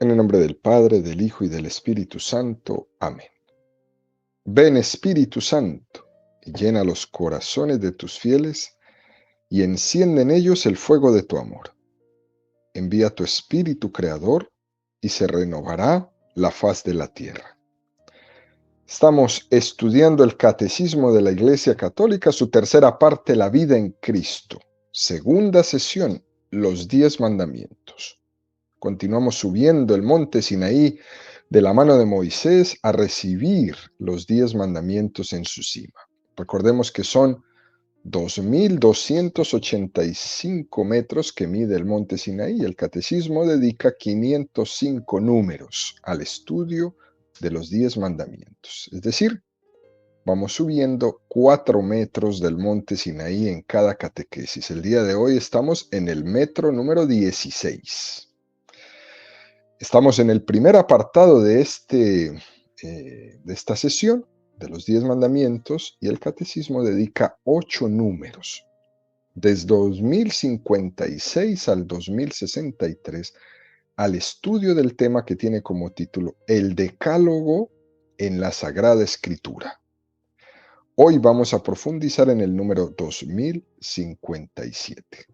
En el nombre del Padre, del Hijo y del Espíritu Santo. Amén. Ven, Espíritu Santo, y llena los corazones de tus fieles, y enciende en ellos el fuego de tu amor. Envía tu Espíritu Creador, y se renovará la faz de la tierra. Estamos estudiando el Catecismo de la Iglesia Católica, su tercera parte, la vida en Cristo. Segunda sesión, los 10 mandamientos. Continuamos subiendo el monte Sinaí de la mano de Moisés a recibir los 10 mandamientos en su cima. Recordemos que son 2.285 metros que mide el monte Sinaí. El Catecismo dedica 505 números al estudio de los 10 mandamientos. Es decir, vamos subiendo 4 metros del monte Sinaí en cada catequesis. El día de hoy estamos en el metro número 16. Estamos en el primer apartado de esta sesión, de los 10 mandamientos, y el Catecismo dedica 8 números, desde 2056 al 2063, al estudio del tema que tiene como título El Decálogo en la Sagrada Escritura. Hoy vamos a profundizar en el número 2057.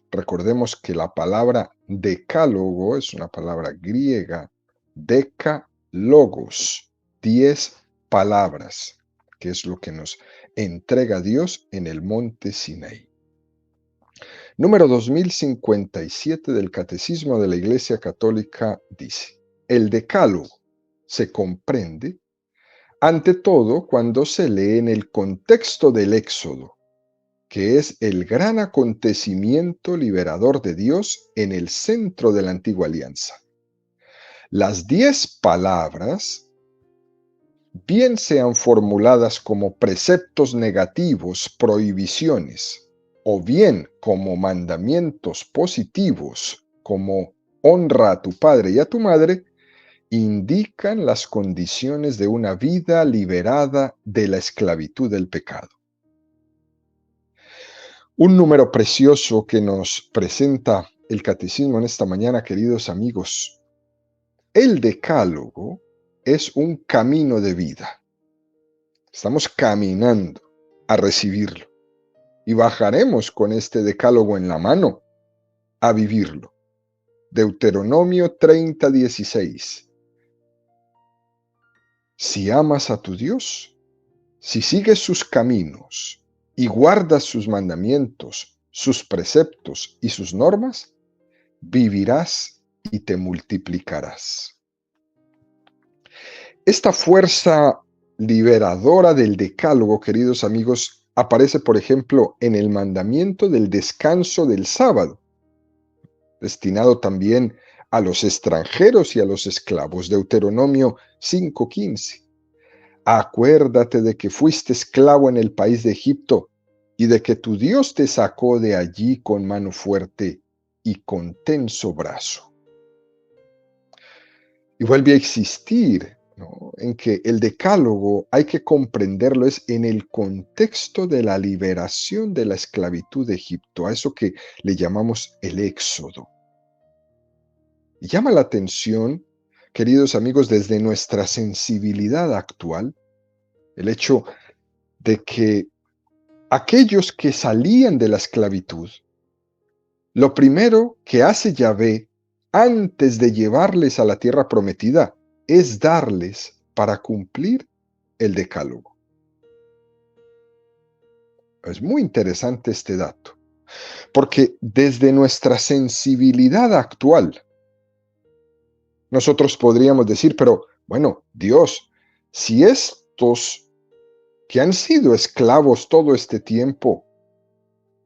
Recordemos que la palabra decálogo es una palabra griega, decalogos, 10 palabras, que es lo que nos entrega Dios en el monte Sinaí. Número 2057 del Catecismo de la Iglesia Católica dice: el decálogo se comprende ante todo cuando se lee en el contexto del Éxodo, que es el gran acontecimiento liberador de Dios en el centro de la antigua alianza. Las 10 palabras, bien sean formuladas como preceptos negativos, prohibiciones, o bien como mandamientos positivos, como honra a tu padre y a tu madre, indican las condiciones de una vida liberada de la esclavitud del pecado. Un número precioso que nos presenta el Catecismo en esta mañana, queridos amigos. El decálogo es un camino de vida. Estamos caminando a recibirlo y bajaremos con este decálogo en la mano a vivirlo. Deuteronomio 30:16. Si amas a tu Dios, si sigues sus caminos y guardas sus mandamientos, sus preceptos y sus normas, vivirás y te multiplicarás. Esta fuerza liberadora del decálogo, queridos amigos, aparece, por ejemplo, en el mandamiento del descanso del sábado, destinado también a los extranjeros y a los esclavos. Deuteronomio 5:15. Acuérdate de que fuiste esclavo en el país de Egipto y de que tu Dios te sacó de allí con mano fuerte y con tenso brazo. Y vuelve a existir, ¿no?, en que el decálogo hay que comprenderlo es en el contexto de la liberación de la esclavitud de Egipto, a eso que le llamamos el éxodo. Y llama la atención, queridos amigos, desde nuestra sensibilidad actual, el hecho de que aquellos que salían de la esclavitud, lo primero que hace Yahvé antes de llevarles a la tierra prometida es darles para cumplir el decálogo. Es muy interesante este dato, porque desde nuestra sensibilidad actual, nosotros podríamos decir, pero bueno, Dios, si estos que han sido esclavos todo este tiempo,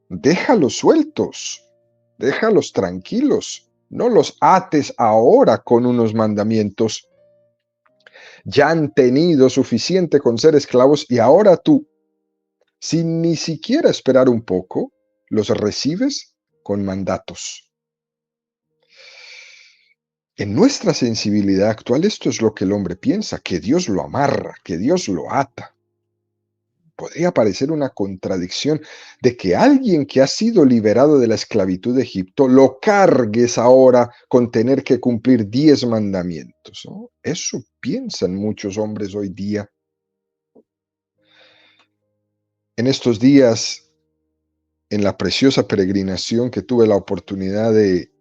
déjalos sueltos, déjalos tranquilos, no los ates ahora con unos mandamientos. Ya han tenido suficiente con ser esclavos y ahora tú, sin ni siquiera esperar un poco, los recibes con mandatos. En nuestra sensibilidad actual esto es lo que el hombre piensa, que Dios lo amarra, que Dios lo ata. Podría parecer una contradicción de que alguien que ha sido liberado de la esclavitud de Egipto lo cargues ahora con tener que cumplir 10 mandamientos, ¿no? Eso piensan muchos hombres hoy día. En estos días, en la preciosa peregrinación que tuve la oportunidad de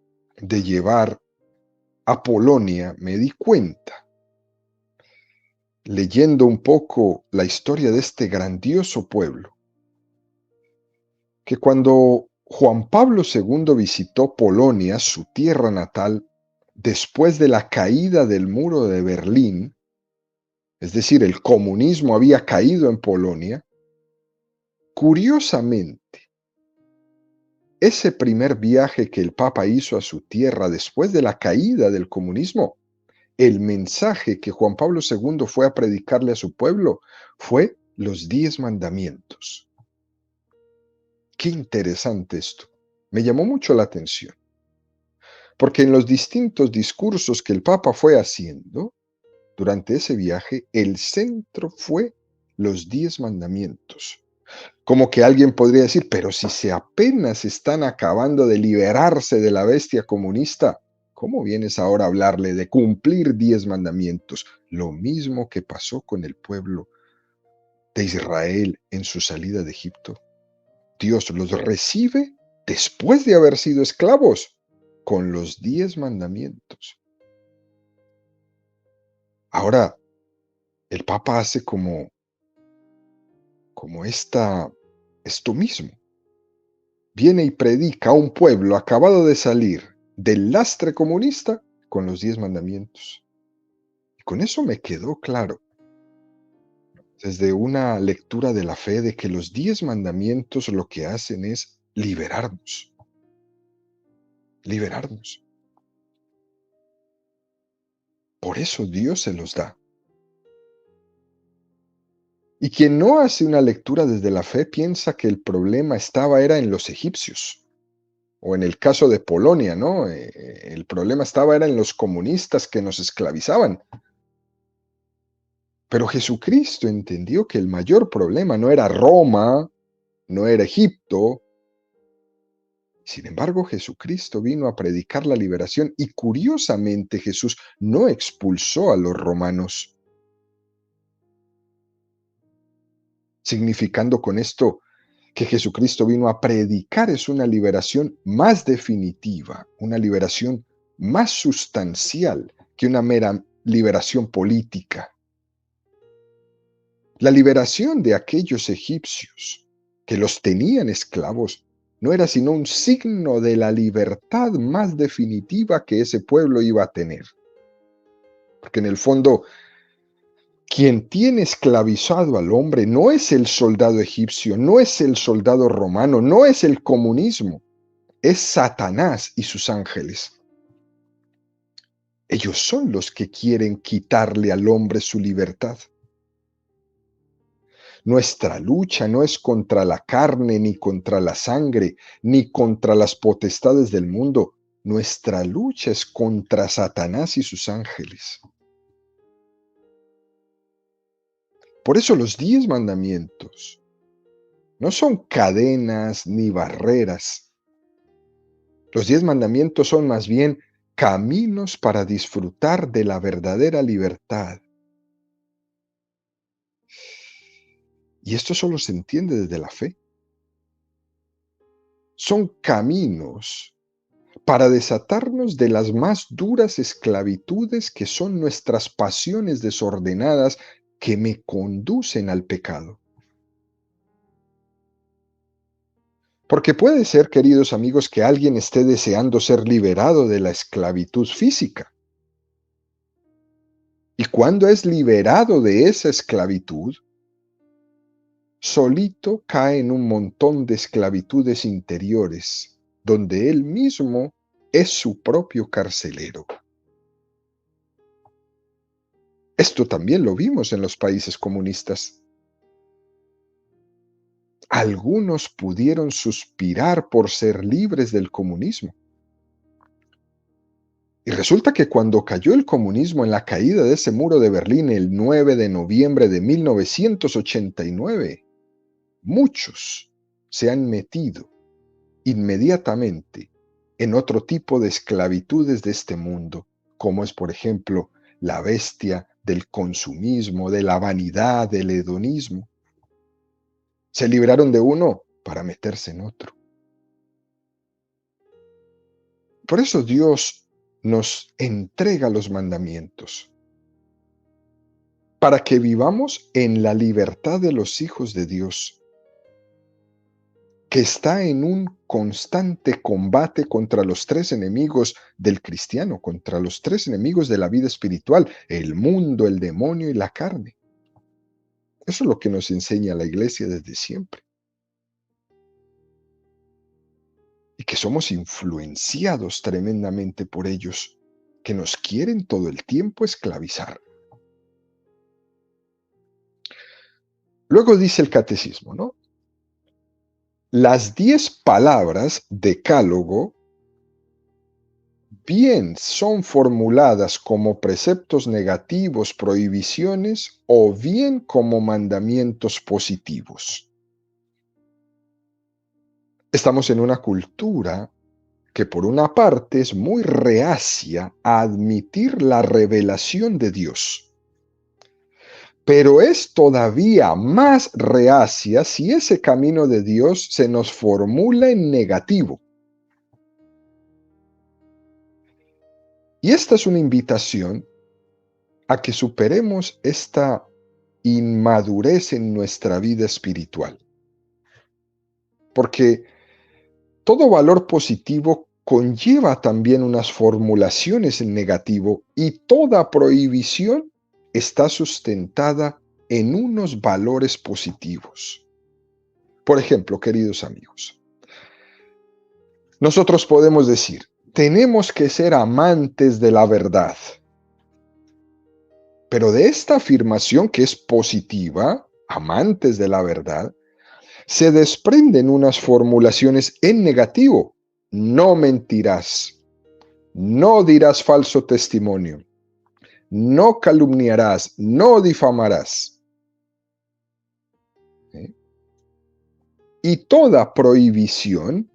llevar a Polonia, me di cuenta, leyendo un poco la historia de este grandioso pueblo, que cuando Juan Pablo II visitó Polonia, su tierra natal, después de la caída del muro de Berlín, es decir, el comunismo había caído en Polonia, curiosamente, ese primer viaje que el Papa hizo a su tierra después de la caída del comunismo, el mensaje que Juan Pablo II fue a predicarle a su pueblo fue los 10 mandamientos. Qué interesante esto. Me llamó mucho la atención, porque en los distintos discursos que el Papa fue haciendo durante ese viaje, el centro fue los 10 mandamientos. Como que alguien podría decir, pero si se apenas están acabando de liberarse de la bestia comunista, ¿cómo vienes ahora a hablarle de cumplir 10 mandamientos? Lo mismo que pasó con el pueblo de Israel en su salida de Egipto. Dios los recibe después de haber sido esclavos con los 10 mandamientos. Ahora, el Papa hace como esto mismo. Viene y predica a un pueblo acabado de salir del lastre comunista con los 10 mandamientos. Y con eso me quedó claro, desde una lectura de la fe, de que los 10 mandamientos lo que hacen es liberarnos, liberarnos. Por eso Dios se los da. Y quien no hace una lectura desde la fe piensa que el problema era en los egipcios, o en el caso de Polonia, ¿no? El problema era en los comunistas que nos esclavizaban. Pero Jesucristo entendió que el mayor problema no era Roma, no era Egipto. Sin embargo, Jesucristo vino a predicar la liberación y curiosamente Jesús no expulsó a los romanos, significando con esto que Jesucristo vino a predicar es una liberación más definitiva, una liberación más sustancial que una mera liberación política. La liberación de aquellos egipcios que los tenían esclavos no era sino un signo de la libertad más definitiva que ese pueblo iba a tener. Porque en el fondo, quien tiene esclavizado al hombre no es el soldado egipcio, no es el soldado romano, no es el comunismo, es Satanás y sus ángeles. Ellos son los que quieren quitarle al hombre su libertad. Nuestra lucha no es contra la carne, ni contra la sangre, ni contra las potestades del mundo. Nuestra lucha es contra Satanás y sus ángeles. Por eso los 10 mandamientos no son cadenas ni barreras. Los 10 mandamientos son más bien caminos para disfrutar de la verdadera libertad. Y esto solo se entiende desde la fe. Son caminos para desatarnos de las más duras esclavitudes que son nuestras pasiones desordenadas que me conducen al pecado. Porque puede ser, queridos amigos, que alguien esté deseando ser liberado de la esclavitud física. Y cuando es liberado de esa esclavitud, solito cae en un montón de esclavitudes interiores, donde él mismo es su propio carcelero. Esto también lo vimos en los países comunistas. Algunos pudieron suspirar por ser libres del comunismo. Y resulta que cuando cayó el comunismo en la caída de ese muro de Berlín el 9 de noviembre de 1989, muchos se han metido inmediatamente en otro tipo de esclavitudes de este mundo, como es, por ejemplo, la bestia del consumismo, de la vanidad, del hedonismo. Se libraron de uno para meterse en otro. Por eso Dios nos entrega los mandamientos, para que vivamos en la libertad de los hijos de Dios, que está en un constante combate contra los tres enemigos del cristiano, contra los tres enemigos de la vida espiritual, el mundo, el demonio y la carne. Eso es lo que nos enseña la iglesia desde siempre. Y que somos influenciados tremendamente por ellos, que nos quieren todo el tiempo esclavizar. Luego dice el catecismo, ¿no? Las 10 palabras decálogo bien son formuladas como preceptos negativos, prohibiciones, o bien como mandamientos positivos. Estamos en una cultura que por una parte es muy reacia a admitir la revelación de Dios, pero es todavía más reacia si ese camino de Dios se nos formula en negativo. Y esta es una invitación a que superemos esta inmadurez en nuestra vida espiritual. Porque todo valor positivo conlleva también unas formulaciones en negativo y toda prohibición está sustentada en unos valores positivos. Por ejemplo, queridos amigos, nosotros podemos decir, tenemos que ser amantes de la verdad. Pero de esta afirmación que es positiva, amantes de la verdad, se desprenden unas formulaciones en negativo. No mentirás, no dirás falso testimonio, no calumniarás, no difamarás. ¿Eh? Y toda prohibición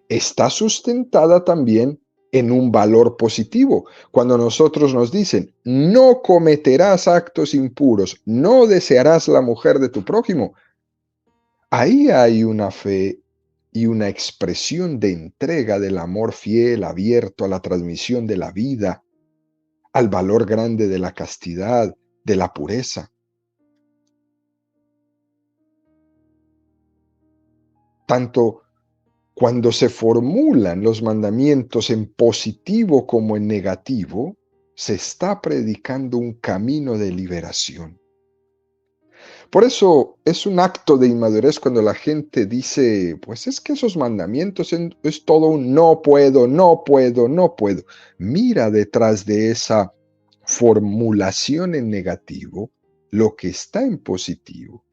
está sustentada también en un valor positivo. Cuando nosotros nos dicen, no cometerás actos impuros, no desearás la mujer de tu prójimo, ahí hay una fe y una expresión de entrega del amor fiel, abierto a la transmisión de la vida, al valor grande de la castidad, de la pureza. Tanto cuando se formulan los mandamientos en positivo como en negativo, se está predicando un camino de liberación. Por eso es un acto de inmadurez cuando la gente dice, pues es que esos mandamientos es todo un no puedo, no puedo, no puedo. Mira detrás de esa formulación en negativo lo que está en positivo.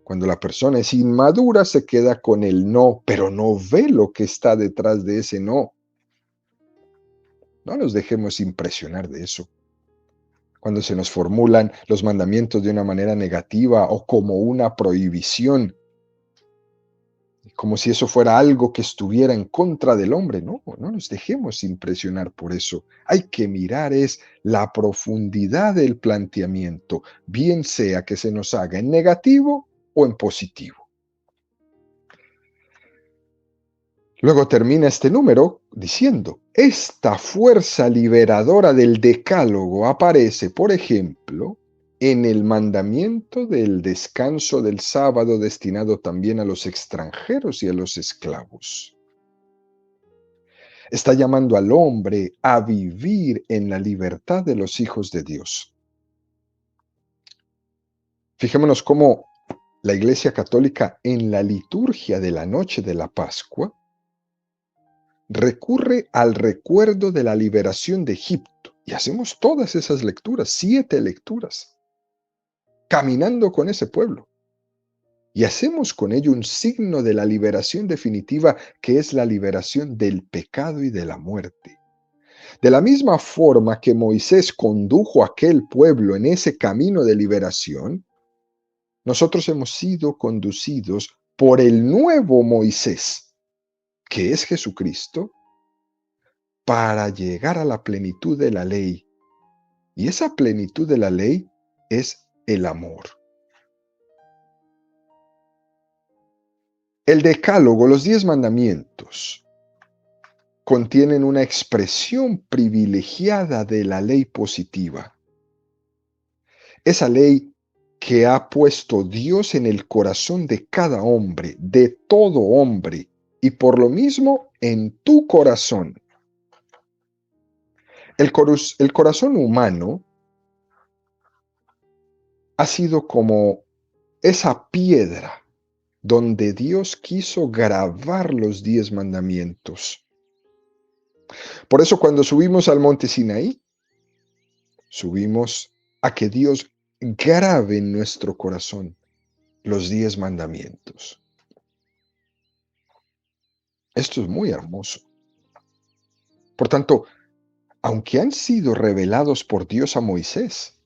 Cuando la persona es inmadura se queda con el no, pero no ve lo que está detrás de ese no. No nos dejemos impresionar de eso. Cuando se nos formulan los mandamientos de una manera negativa o como una prohibición, como si eso fuera algo que estuviera en contra del hombre. No, no nos dejemos impresionar por eso. Hay que mirar es la profundidad del planteamiento, bien sea que se nos haga en negativo o en positivo. Luego termina este número diciendo, esta fuerza liberadora del decálogo aparece, por ejemplo, en el mandamiento del descanso del sábado destinado también a los extranjeros y a los esclavos. Está llamando al hombre a vivir en la libertad de los hijos de Dios. Fijémonos cómo la Iglesia Católica en la liturgia de la noche de la Pascua recurre al recuerdo de la liberación de Egipto. Y hacemos todas esas lecturas, 7 lecturas, caminando con ese pueblo. Y hacemos con ello un signo de la liberación definitiva, que es la liberación del pecado y de la muerte. De la misma forma que Moisés condujo a aquel pueblo en ese camino de liberación, Nosotros hemos sido conducidos por el nuevo Moisés, que es Jesucristo, para llegar a la plenitud de la ley. Y esa plenitud de la ley es el amor. El Decálogo, los 10 mandamientos, contienen una expresión privilegiada de la ley positiva. Esa ley que ha puesto Dios en el corazón de cada hombre, de todo hombre, y por lo mismo en tu corazón. El corazón humano ha sido como esa piedra donde Dios quiso grabar los 10 mandamientos. Por eso cuando subimos al monte Sinaí, subimos a que Dios grabe en nuestro corazón los 10 mandamientos. Esto es muy hermoso. Por tanto, aunque han sido revelados por Dios a Moisés,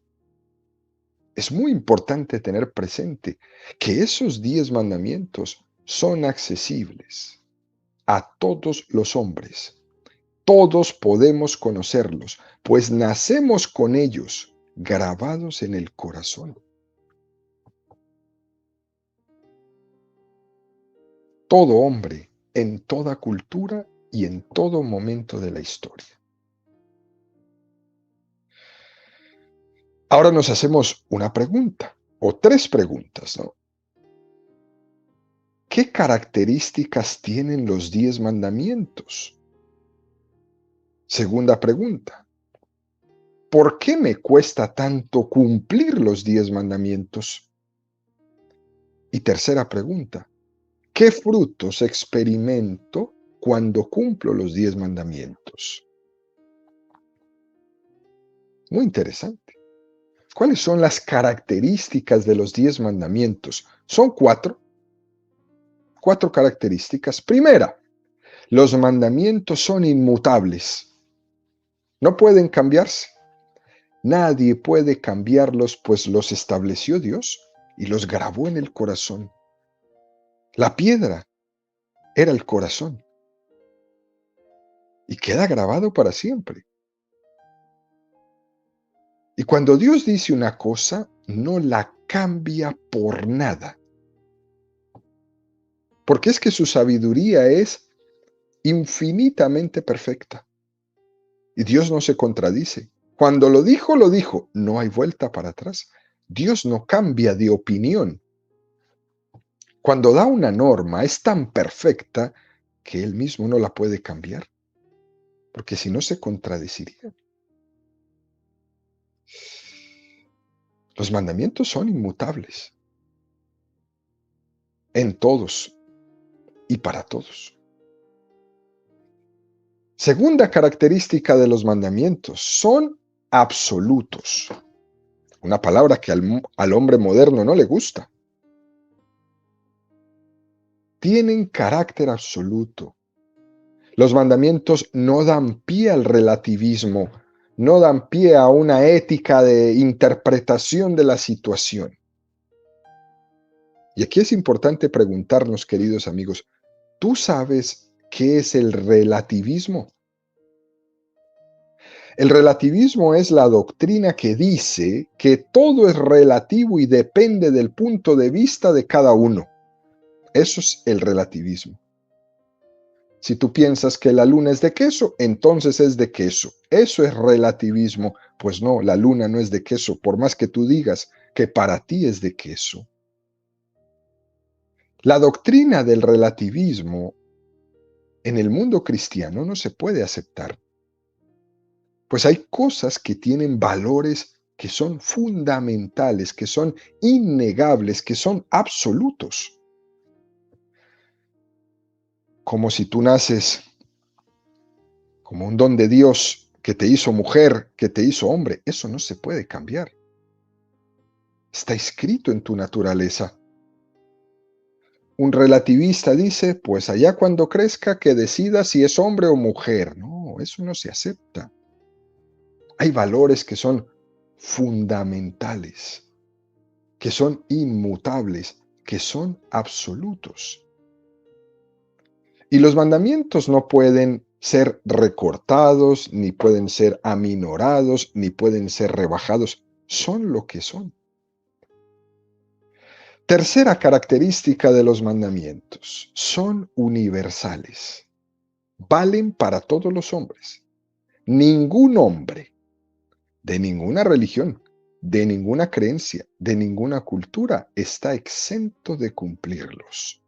es muy importante tener presente que esos 10 mandamientos son accesibles a todos los hombres. Todos podemos conocerlos, pues nacemos con ellos grabados en el corazón. Todo hombre, en toda cultura y en todo momento de la historia. Ahora nos hacemos una pregunta, o 3 preguntas, ¿no? ¿Qué características tienen los 10 mandamientos? Segunda pregunta, ¿por qué me cuesta tanto cumplir los 10 mandamientos? Y tercera pregunta, ¿qué frutos experimento cuando cumplo los 10 mandamientos? Muy interesante. ¿Cuáles son las características de los 10 mandamientos? Son 4. 4 características. Primera, los mandamientos son inmutables. No pueden cambiarse. Nadie puede cambiarlos, pues los estableció Dios y los grabó en el corazón. La piedra era el corazón y queda grabado para siempre. Y cuando Dios dice una cosa, no la cambia por nada. Porque es que su sabiduría es infinitamente perfecta. Y Dios no se contradice. Cuando lo dijo, no hay vuelta para atrás. Dios no cambia de opinión. Cuando da una norma es tan perfecta que Él mismo no la puede cambiar, porque si no se contradeciría. Los mandamientos son inmutables en todos y para todos. Segunda característica de los mandamientos, son absolutos. Una palabra que al hombre moderno no le gusta. Tienen carácter absoluto. Los mandamientos no dan pie al relativismo, no dan pie a una ética de interpretación de la situación. Y aquí es importante preguntarnos, queridos amigos, ¿tú sabes qué es el relativismo? El relativismo es la doctrina que dice que todo es relativo y depende del punto de vista de cada uno. Eso es el relativismo. Si tú piensas que la luna es de queso, entonces es de queso. Eso es relativismo. Pues no, la luna no es de queso, por más que tú digas que para ti es de queso. La doctrina del relativismo en el mundo cristiano no se puede aceptar. Pues hay cosas que tienen valores que son fundamentales, que son innegables, que son absolutos. Como si tú naces como un don de Dios que te hizo mujer, que te hizo hombre, eso no se puede cambiar. Está escrito en tu naturaleza. Un relativista dice, pues allá cuando crezca que decida si es hombre o mujer. No, eso no se acepta. Hay valores que son fundamentales, que son inmutables, que son absolutos. Y los mandamientos no pueden ser recortados, ni pueden ser aminorados, ni pueden ser rebajados. Son lo que son. Tercera característica de los mandamientos. Son universales. Valen para todos los hombres. Ningún hombre de ninguna religión, de ninguna creencia, de ninguna cultura está exento de cumplirlos.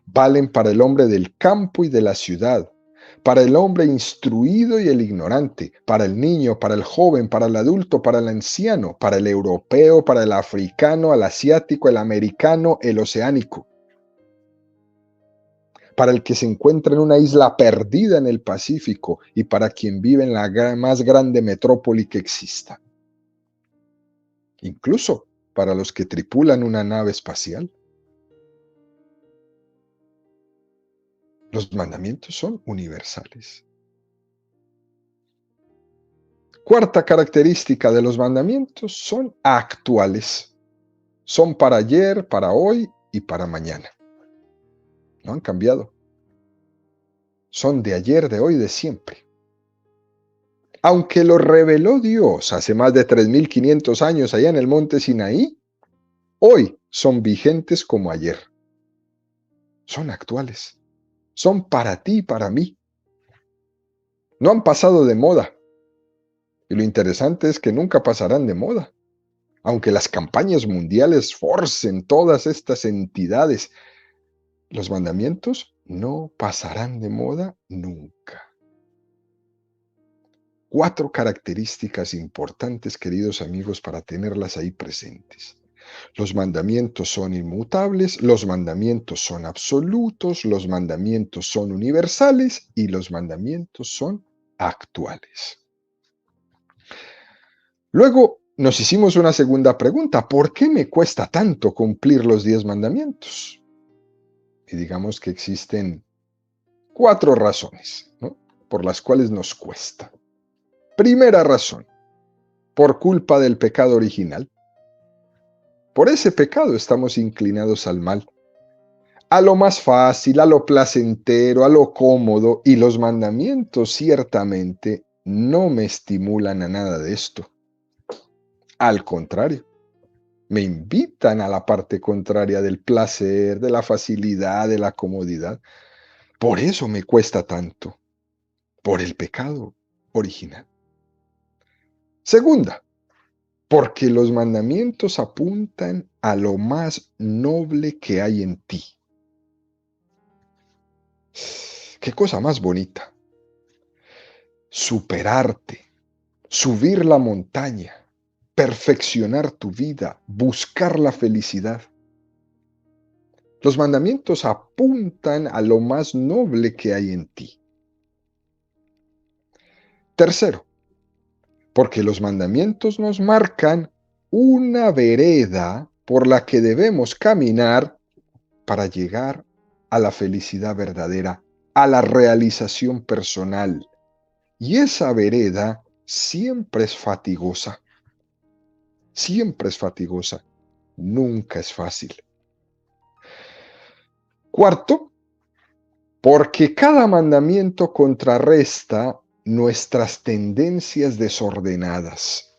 Valen para el hombre del campo y de la ciudad, para el hombre instruido y el ignorante, para el niño, para el joven, para el adulto, para el anciano, para el europeo, para el africano, el asiático, el americano, el oceánico, para el que se encuentra en una isla perdida en el Pacífico y para quien vive en la más grande metrópoli que exista. Incluso para los que tripulan una nave espacial. Los mandamientos son universales. Cuarta característica de los mandamientos, son actuales. Son para ayer, para hoy y para mañana. No han cambiado. Son de ayer, de hoy, de siempre. Aunque lo reveló Dios hace más de 3.500 años allá en el monte Sinaí, hoy son vigentes como ayer. Son actuales. Son para ti y para mí. No han pasado de moda. Y lo interesante es que nunca pasarán de moda. Aunque las campañas mundiales forcen todas estas entidades, los mandamientos no pasarán de moda nunca. 4 características importantes, queridos amigos, para tenerlas ahí presentes. Los mandamientos son inmutables, los mandamientos son absolutos, los mandamientos son universales y los mandamientos son actuales. Luego nos hicimos una segunda pregunta: ¿por qué me cuesta tanto cumplir los 10 mandamientos? Y digamos que existen 4 razones, ¿no?, por las cuales nos cuesta. Primera razón, por culpa del pecado original. Por ese pecado estamos inclinados al mal, a lo más fácil, a lo placentero, a lo cómodo, y los mandamientos ciertamente no me estimulan a nada de esto. Al contrario, me invitan a la parte contraria del placer, de la facilidad, de la comodidad. Por eso me cuesta tanto, por el pecado original. Segunda, porque los mandamientos apuntan a lo más noble que hay en ti. Qué cosa más bonita. Superarte, subir la montaña, perfeccionar tu vida, buscar la felicidad. Los mandamientos apuntan a lo más noble que hay en ti. Tercero, porque los mandamientos nos marcan una vereda por la que debemos caminar para llegar a la felicidad verdadera, a la realización personal. Y esa vereda siempre es fatigosa. Siempre es fatigosa. Nunca es fácil. Cuarto, porque cada mandamiento contrarresta nuestras tendencias desordenadas,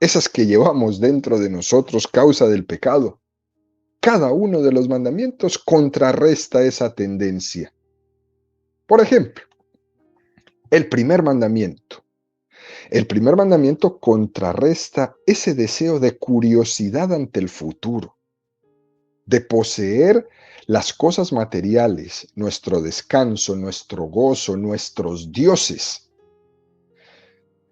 esas que llevamos dentro de nosotros causa del pecado. Cada uno de los mandamientos contrarresta esa tendencia. Por ejemplo, el primer mandamiento. El primer mandamiento contrarresta ese deseo de curiosidad ante el futuro, de poseer las cosas materiales, nuestro descanso, nuestro gozo, nuestros dioses.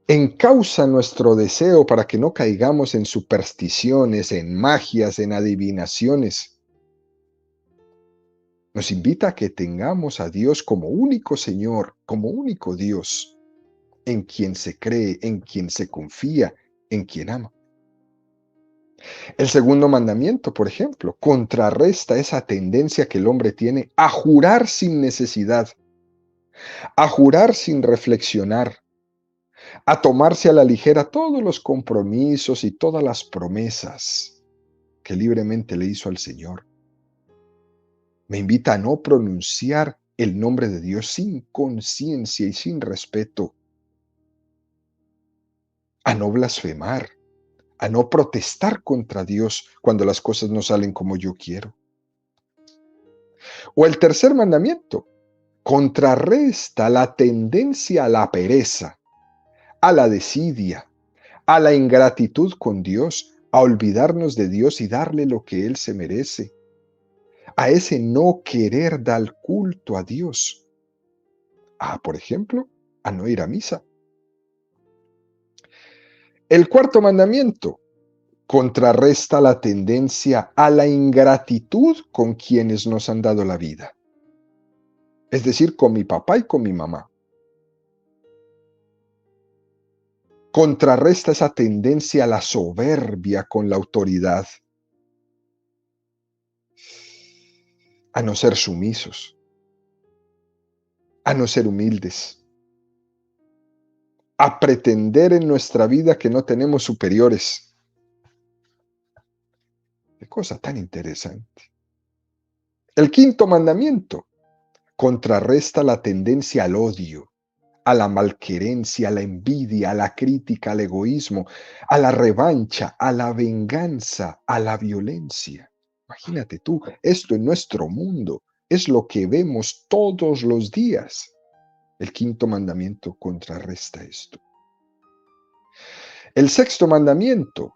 Encausa nuestro deseo para que no caigamos en supersticiones, en magias, en adivinaciones. Nos invita a que tengamos a Dios como único Señor, como único Dios, en quien se cree, en quien se confía, en quien ama. El segundo mandamiento, por ejemplo, contrarresta esa tendencia que el hombre tiene a jurar sin necesidad, a jurar sin reflexionar, a tomarse a la ligera todos los compromisos y todas las promesas que libremente le hizo al Señor. Me invita a no pronunciar el nombre de Dios sin conciencia y sin respeto, a no blasfemar, a no protestar contra Dios cuando las cosas no salen como yo quiero. O el tercer mandamiento, contrarresta la tendencia a la pereza, a la desidia, a la ingratitud con Dios, a olvidarnos de Dios y darle lo que Él se merece, a ese no querer dar culto a Dios, por ejemplo, a no ir a misa. El cuarto mandamiento contrarresta la tendencia a la ingratitud con quienes nos han dado la vida, es decir, con mi papá y con mi mamá. Contrarresta esa tendencia a la soberbia con la autoridad, a no ser sumisos, a no ser humildes, a pretender en nuestra vida que no tenemos superiores. Qué cosa tan interesante. El quinto mandamiento contrarresta la tendencia al odio, a la malquerencia, a la envidia, a la crítica, al egoísmo, a la revancha, a la venganza, a la violencia. Imagínate tú, esto en nuestro mundo es lo que vemos todos los días. El quinto mandamiento contrarresta esto. El sexto mandamiento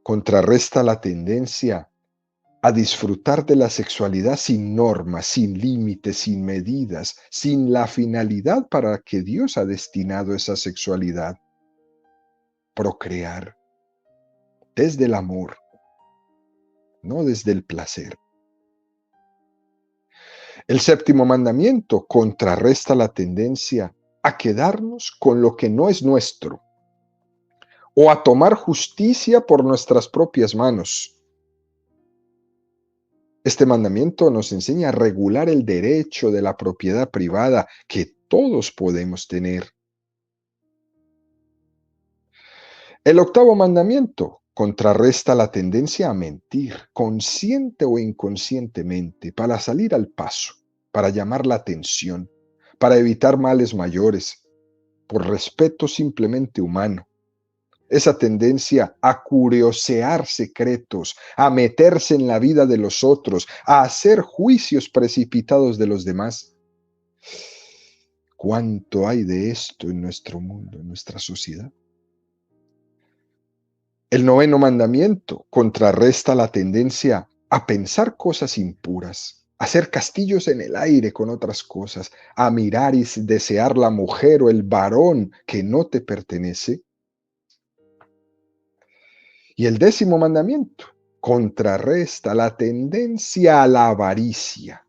contrarresta la tendencia a disfrutar de la sexualidad sin normas, sin límites, sin medidas, sin la finalidad para que Dios ha destinado esa sexualidad: procrear desde el amor, no desde el placer. El séptimo mandamiento contrarresta la tendencia a quedarnos con lo que no es nuestro o a tomar justicia por nuestras propias manos. Este mandamiento nos enseña a regular el derecho de la propiedad privada que todos podemos tener. El octavo mandamiento contrarresta la tendencia a mentir, consciente o inconscientemente, para salir al paso, para llamar la atención, para evitar males mayores, por respeto simplemente humano. Esa tendencia a curiosear secretos, a meterse en la vida de los otros, a hacer juicios precipitados de los demás. ¿Cuánto hay de esto en nuestro mundo, en nuestra sociedad? El noveno mandamiento contrarresta la tendencia a pensar cosas impuras, a hacer castillos en el aire con otras cosas, a mirar y desear la mujer o el varón que no te pertenece. Y el décimo mandamiento contrarresta la tendencia a la avaricia,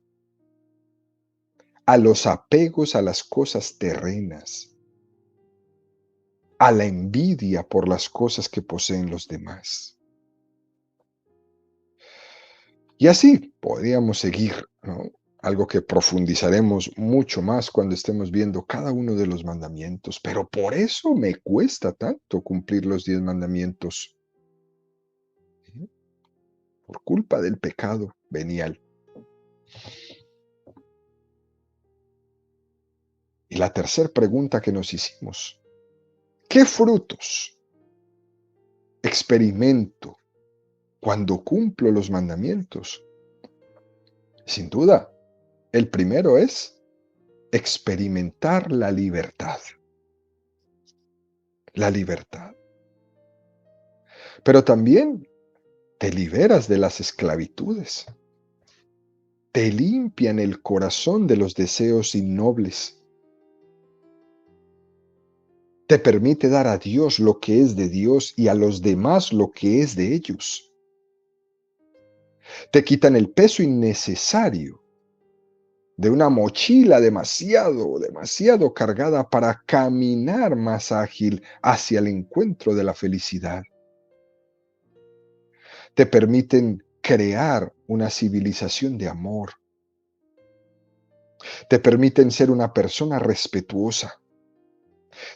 a los apegos a las cosas terrenas, a la envidia por las cosas que poseen los demás. Y así podríamos seguir, ¿no? Algo que profundizaremos mucho más cuando estemos viendo cada uno de los mandamientos, pero por eso me cuesta tanto cumplir los 10 mandamientos, ¿sí? Por culpa del pecado venial. Y la tercera pregunta que nos hicimos: ¿qué frutos experimento cuando cumplo los mandamientos? Sin duda, el primero es experimentar la libertad. La libertad. Pero también te liberas de las esclavitudes. Te limpian el corazón de los deseos innobles. Te permite dar a Dios lo que es de Dios y a los demás lo que es de ellos. Te quitan el peso innecesario de una mochila demasiado cargada para caminar más ágil hacia el encuentro de la felicidad. Te permiten crear una civilización de amor. Te permiten ser una persona respetuosa.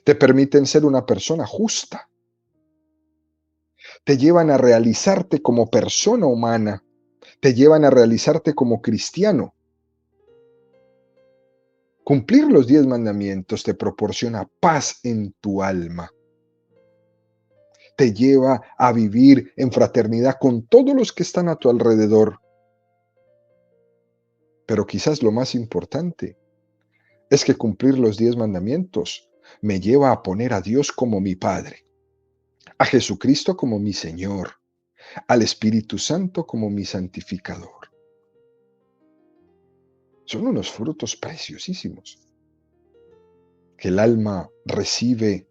te permiten ser una persona justa, te llevan a realizarte como persona humana, te llevan a realizarte como cristiano. Cumplir los 10 mandamientos te proporciona paz en tu alma, te lleva a vivir en fraternidad con todos los que están a tu alrededor. Pero quizás lo más importante es que cumplir los 10 mandamientos me lleva a poner a Dios como mi Padre, a Jesucristo como mi Señor, al Espíritu Santo como mi santificador. Son unos frutos preciosísimos que el alma recibe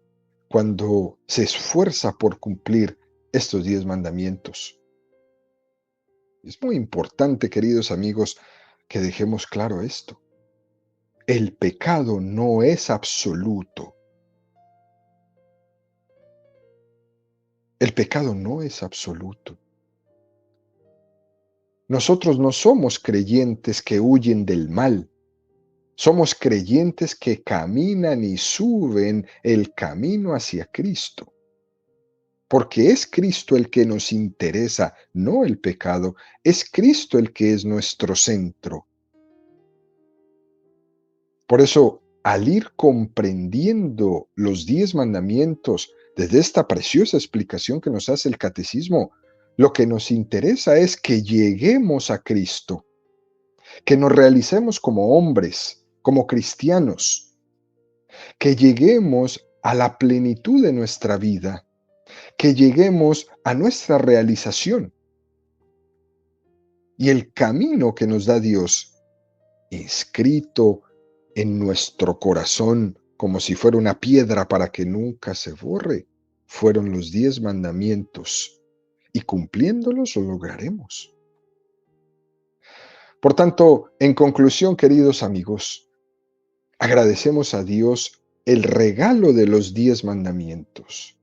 cuando se esfuerza por cumplir estos 10 mandamientos. Es muy importante, queridos amigos, que dejemos claro esto. El pecado no es absoluto. El pecado no es absoluto. Nosotros no somos creyentes que huyen del mal. Somos creyentes que caminan y suben el camino hacia Cristo. Porque es Cristo el que nos interesa, no el pecado. Es Cristo el que es nuestro centro. Por eso, al ir comprendiendo los 10 mandamientos desde esta preciosa explicación que nos hace el catecismo, lo que nos interesa es que lleguemos a Cristo, que nos realicemos como hombres, como cristianos, que lleguemos a la plenitud de nuestra vida, que lleguemos a nuestra realización. Y el camino que nos da Dios, inscrito en nuestro corazón como si fuera una piedra para que nunca se borre, fueron los 10 mandamientos. Y cumpliéndolos lo lograremos. Por tanto, en conclusión, queridos amigos, agradecemos a Dios el regalo de los 10 mandamientos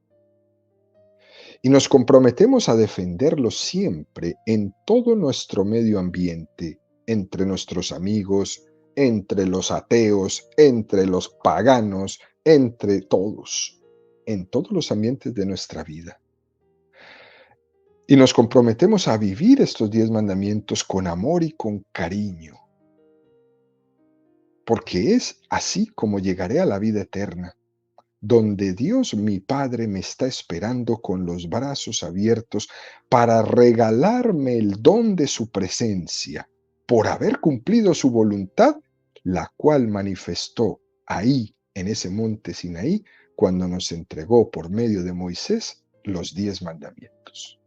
y nos comprometemos a defenderlos siempre en todo nuestro medio ambiente, entre nuestros amigos, entre los ateos, entre los paganos, entre todos, en todos los ambientes de nuestra vida. Y nos comprometemos a vivir estos 10 mandamientos con amor y con cariño, porque es así como llegaré a la vida eterna, donde Dios mi Padre me está esperando con los brazos abiertos para regalarme el don de su presencia, por haber cumplido su voluntad, la cual manifestó ahí, en ese monte Sinaí, cuando nos entregó por medio de Moisés los 10 mandamientos.